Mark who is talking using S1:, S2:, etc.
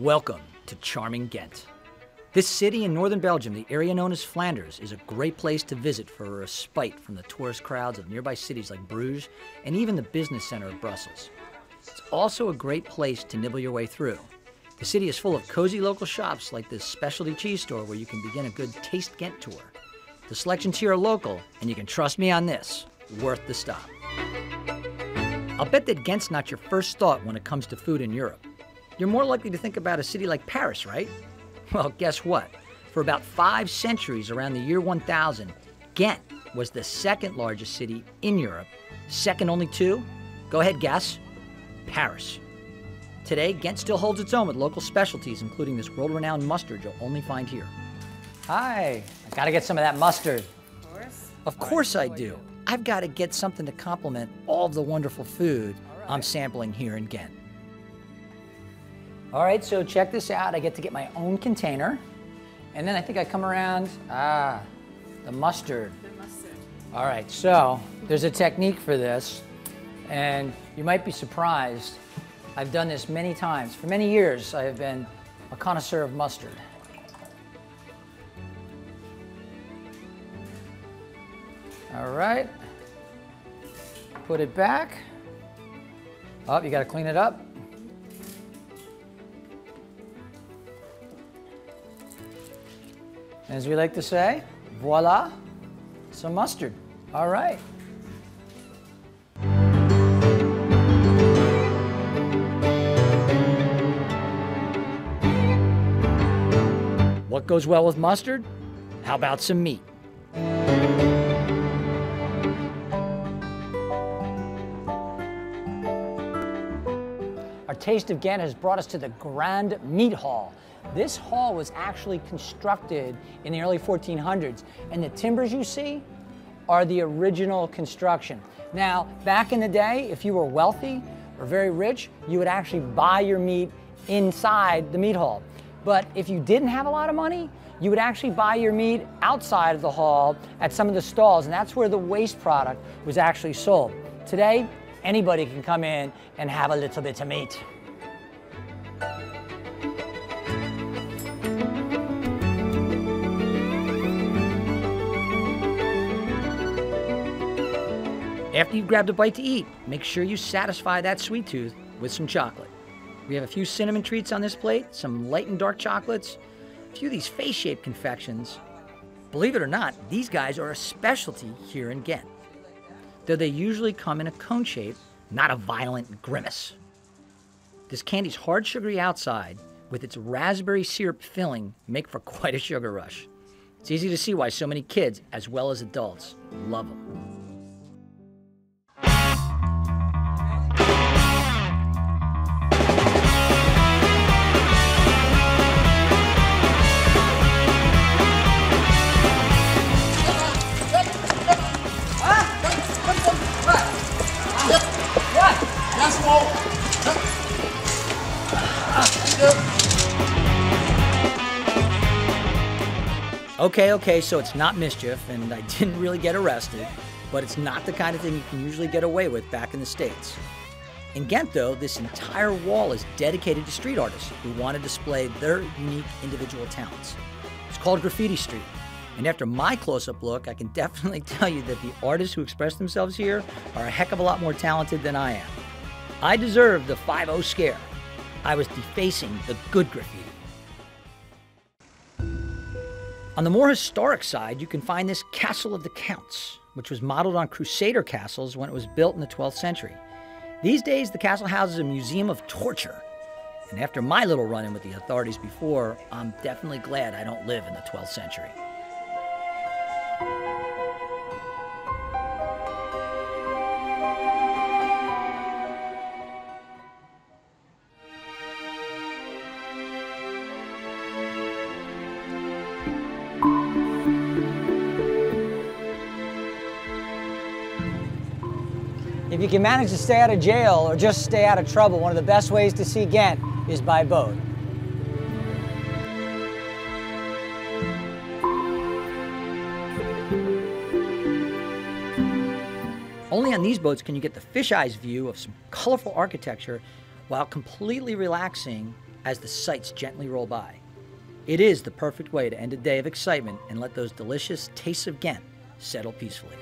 S1: Welcome to charming Ghent. This city in northern Belgium, the area known as Flanders, is a great place to visit for a respite from the tourist crowds of nearby cities like Bruges and even the business center of Brussels. It's also a great place to nibble your way through. The city is full of cozy local shops like this specialty cheese store where you can begin a good Taste Ghent tour. The selections here are local, and you can trust me on this, worth the stop. I'll bet that Ghent's not your first thought when it comes to food in Europe. You're more likely to think about a city like Paris, right? Well, guess what? For about 5 centuries around the year 1000, Ghent was the second largest city in Europe. Second only to, go ahead, guess, Paris. Today, Ghent still holds its own with local specialties, including this world-renowned mustard you'll only find here. Hi, I gotta get some of that mustard.
S2: Of course.
S1: Of course I do. I've gotta get something to complement all of the wonderful food I'm sampling here in Ghent. All right, so check this out. I get to get my own container. And then I think I come around, the mustard.
S2: The mustard.
S1: All right, so there's a technique for this. And you might be surprised. I've done this many times. For many years, I have been a connoisseur of mustard. All right, put it back. Oh, you gotta clean it up. As we like to say, voila, some mustard. All right. What goes well with mustard? How about some meat? Our taste of Ghent has brought us to the Grand Meat Hall. This hall was actually constructed in the early 1400s, and the timbers you see are the original construction. Now, back in the day, if you were wealthy or very rich, you would actually buy your meat inside the meat hall. But if you didn't have a lot of money, you would actually buy your meat outside of the hall at some of the stalls, and that's where the waste product was actually sold. Today, anybody can come in and have a little bit of meat. After you've grabbed a bite to eat, make sure you satisfy that sweet tooth with some chocolate. We have a few cinnamon treats on this plate, some light and dark chocolates, a few of these face-shaped confections. Believe it or not, these guys are a specialty here in Ghent, though they usually come in a cone shape, not a violent grimace. This candy's hard sugary outside with its raspberry syrup filling make for quite a sugar rush. It's easy to see why so many kids, as well as adults, love them. Okay, so it's not mischief, and I didn't really get arrested, but it's not the kind of thing you can usually get away with back in the States. In Ghent, though, this entire wall is dedicated to street artists who want to display their unique individual talents. It's called Graffiti Street, and after my close-up look, I can definitely tell you that the artists who express themselves here are a heck of a lot more talented than I am. I deserve the 5-0 scare. I was defacing the good graffiti. On the more historic side, you can find this Castle of the Counts, which was modeled on Crusader castles when it was built in the 12th century. These days, the castle houses a museum of torture. And after my little run-in with the authorities before, I'm definitely glad I don't live in the 12th century. If you can manage to stay out of jail or just stay out of trouble, one of the best ways to see Ghent is by boat. Only on these boats can you get the fisheyes view of some colorful architecture while completely relaxing as the sights gently roll by. It is the perfect way to end a day of excitement and let those delicious tastes of Ghent settle peacefully.